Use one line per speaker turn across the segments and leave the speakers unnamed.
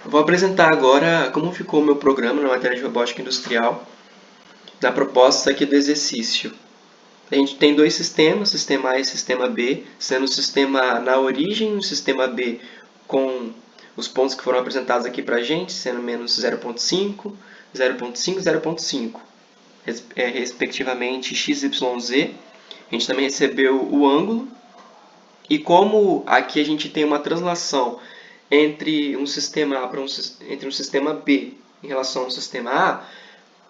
Vou apresentar agora como ficou o meu programa na matéria de robótica industrial, na proposta aqui do exercício. A gente tem dois sistemas, sistema A e sistema B, sendo o sistema A na origem, o sistema B com os pontos que foram apresentados aqui para a gente, sendo menos 0,5, 0,5 e 0,5, respectivamente x, y, z. A gente também recebeu o ângulo. E como aqui a gente tem uma translação entre um sistema A para entre um sistema B em relação ao sistema A,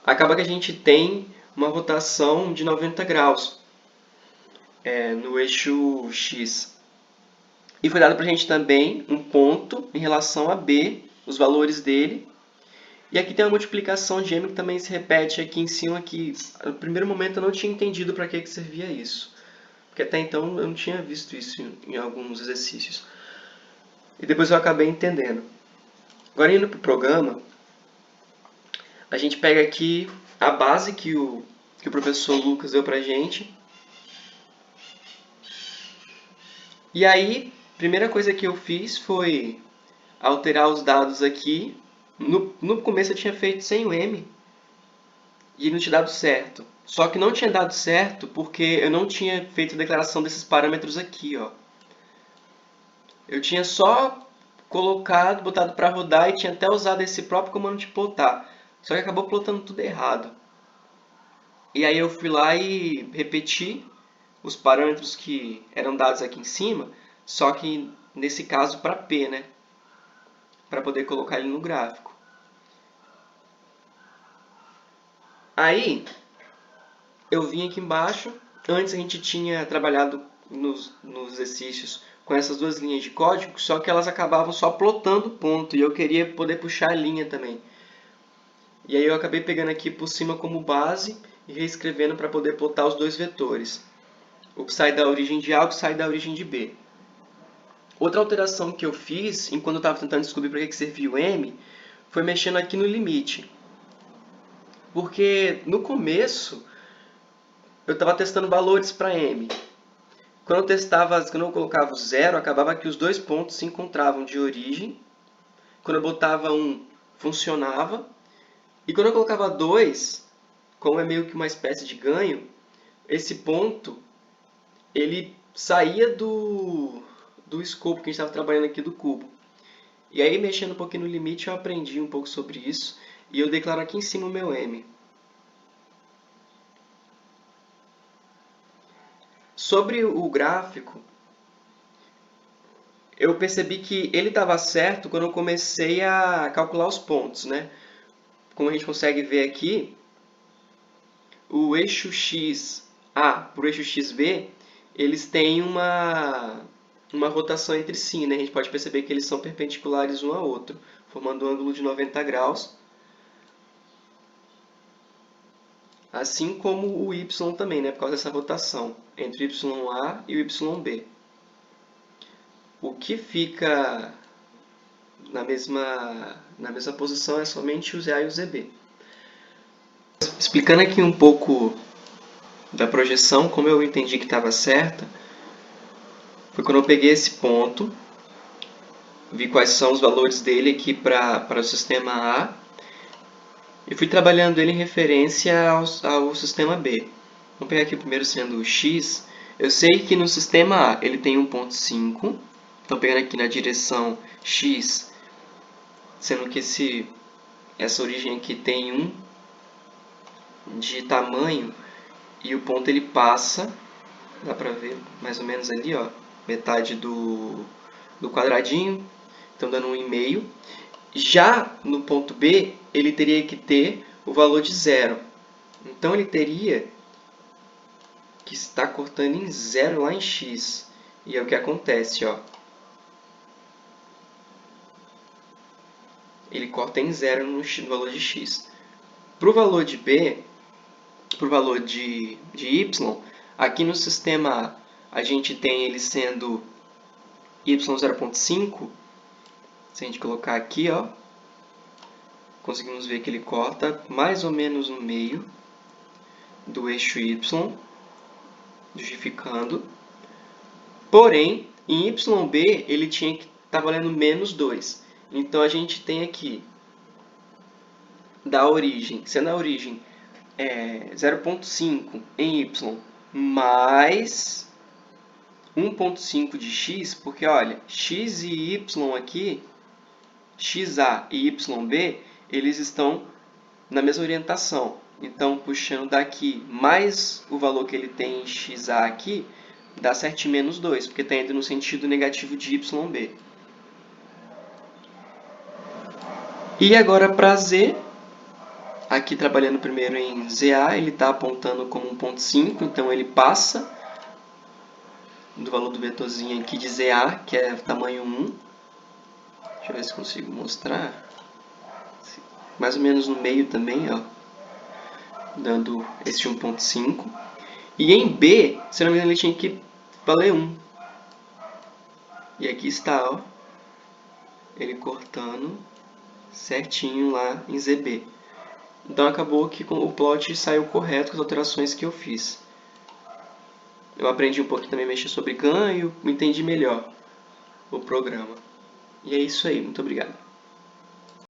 acaba que a gente tem uma rotação de 90 graus no eixo X. E foi dado para a gente também um ponto em relação a B, os valores dele. E aqui tem uma multiplicação de M que também se repete aqui em cima, que no primeiro momento eu não tinha entendido para que servia isso. Porque até então eu não tinha visto isso em alguns exercícios. E depois eu acabei entendendo. Agora indo para o programa, a gente pega aqui a base que o professor Lucas deu para a gente. E aí, a primeira coisa que eu fiz foi alterar os dados aqui. No começo eu tinha feito sem o M e não tinha dado certo. Só que não tinha dado certo porque eu não tinha feito a declaração desses parâmetros aqui, ó. Eu tinha só colocado, botado para rodar e tinha até usado esse próprio comando de plotar. Só que acabou plotando tudo errado. E aí eu fui lá e repeti os parâmetros que eram dados aqui em cima, só que nesse caso para P, né? Para poder colocar ele no gráfico. Aí eu vim aqui embaixo. Antes a gente tinha trabalhado nos exercícios com essas duas linhas de código, só que elas acabavam só plotando ponto e eu queria poder puxar a linha também. E aí eu acabei pegando aqui por cima como base e reescrevendo para poder plotar os dois vetores. O que sai da origem de A, o que sai da origem de B. Outra alteração que eu fiz, enquanto eu estava tentando descobrir para que servia o M, foi mexendo aqui no limite. Porque no começo eu estava testando valores para M. Quando eu colocava o zero, acabava que os dois pontos se encontravam de origem. Quando eu botava um, funcionava. E quando eu colocava 2, como é meio que uma espécie de ganho, esse ponto ele saía do escopo que a gente estava trabalhando aqui do cubo. E aí, mexendo um pouquinho no limite, eu aprendi um pouco sobre isso. E eu declaro aqui em cima o meu M. Sobre o gráfico, eu percebi que ele estava certo quando eu comecei a calcular os pontos, né? Como a gente consegue ver aqui, o eixo XA para o eixo XB, eles têm uma rotação entre si, né? A gente pode perceber que eles são perpendiculares um ao outro, formando um ângulo de 90 graus. Assim como o Y também, né? Por causa dessa rotação entre o YA e o YB. O que fica na mesma posição é somente o ZA e o ZB. Explicando aqui um pouco da projeção, como eu entendi que estava certa, foi quando eu peguei esse ponto, vi quais são os valores dele aqui para o sistema A, e fui trabalhando ele em referência ao sistema B. Vamos pegar aqui o primeiro sendo o X. Eu sei que no sistema A ele tem 1,5, então pegando aqui na direção X, sendo que essa origem aqui tem 1 de tamanho, e o ponto ele passa, dá para ver mais ou menos ali, ó, metade do quadradinho, então dando 1,5. Já no ponto B, ele teria que ter o valor de 0. Então ele teria que estar cortando em 0 lá em x. E é o que acontece, ó. Ele corta em 0 no valor de x. Para o valor de B, para o valor de y, aqui no sistema A gente tem ele sendo y 0,5. Se a gente colocar aqui, ó, conseguimos ver que ele corta mais ou menos no meio do eixo y, justificando. Porém, em YB ele tinha que estar valendo menos 2. Então a gente tem aqui da origem, sendo a origem 0,5 em y mais 1,5 de x, porque olha, x e y aqui, xa e yb, eles estão na mesma orientação. Então, puxando daqui mais o valor que ele tem em xa aqui, dá certinho menos 2, porque está indo no sentido negativo de yb. E agora para z, aqui trabalhando primeiro em ZA, ele está apontando como 1,5, então ele passa do valor do vetorzinho aqui de ZA, que é tamanho 1. Deixa eu ver se consigo mostrar. Mais ou menos no meio também, ó, dando esse 1,5. E em B, se não me engano, ele tinha que valer 1. E aqui está, ó, ele cortando certinho lá em ZB. Então acabou que o plot saiu correto com as alterações que eu fiz. Eu aprendi um pouquinho também a mexer sobre ganho, entendi melhor o programa. E é isso aí, muito obrigado.